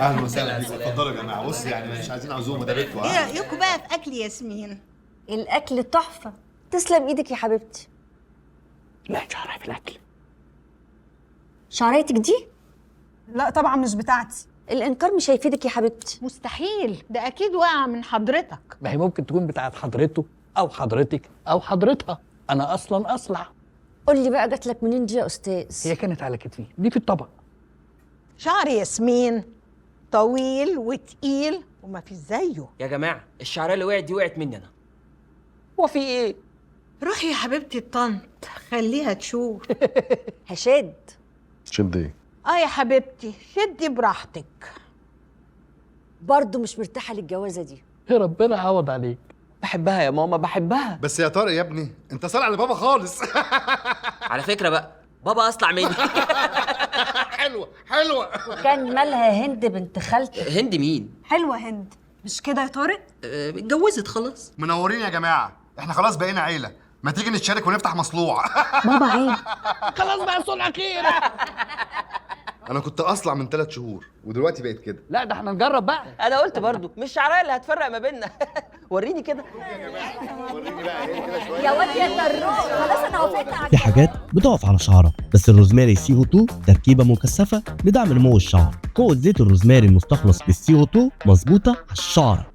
اهلا وسهلا بيكم، اتفضلوا يا جماعه. بص يعني مش عايزين عزومه، ده بيتكم. ايه رايكم بقى في اكل ياسمين؟ الاكل تحفه، تسلم ايدك يا حبيبتي. لا شعرها في الاكل. شعريتك دي لا طبعا مش بتاعتي. الانكار مش هيفيدك يا حبيبتي. مستحيل، ده اكيد واقع من حضرتك. ما هي ممكن تكون بتاعت حضرته او حضرتك او حضرتها. انا اصلا اصلع. قول لي بقى جات لك منين دي يا استاذ؟ هي كانت على كتفي، دي في الطبق. شعر ياسمين طويل وتقيل وما فيش زيه. يا جماعه الشعريه اللي وقعت دي وقعت مني انا. هو في ايه؟ روحي يا حبيبتي الطنط، خليها تشوف. هشاد. شد ايه؟ يا حبيبتي شدي براحتك. برضه مش مرتاحه للجوازه دي. يا ربنا يعوض عليك. بحبها يا ماما، بحبها. بس يا طارق يا ابني انت صالح لبابا خالص. على فكره بقى بابا اصلع مني. حلوه حلوه. وكان مالها هند بنت خالتي؟ هند مين؟ حلوة هند، مش كده يا طارق؟ اتجوزت خلاص. منورين يا جماعه، احنا خلاص بقينا عيله، ما تيجي نتشارك ونفتح مصلوع. بابا عيب. خلاص بقى صلح خير. انا كنت اصلع من 3 شهور ودلوقتي بقيت كده. لا ده احنا نجرب بقى. انا قلت برضو مش شعريه اللي هتفرق ما بيننا. وريني كده. يا واد يا طروق، خلاص انا وافقت على في حاجات بتقف على شعرك، بس الروزماري CO2 تركيبه مكثفه لدعم نمو الشعر. قوه زيت الروزماري المستخلص بالCO2 مظبوطه على الشعر.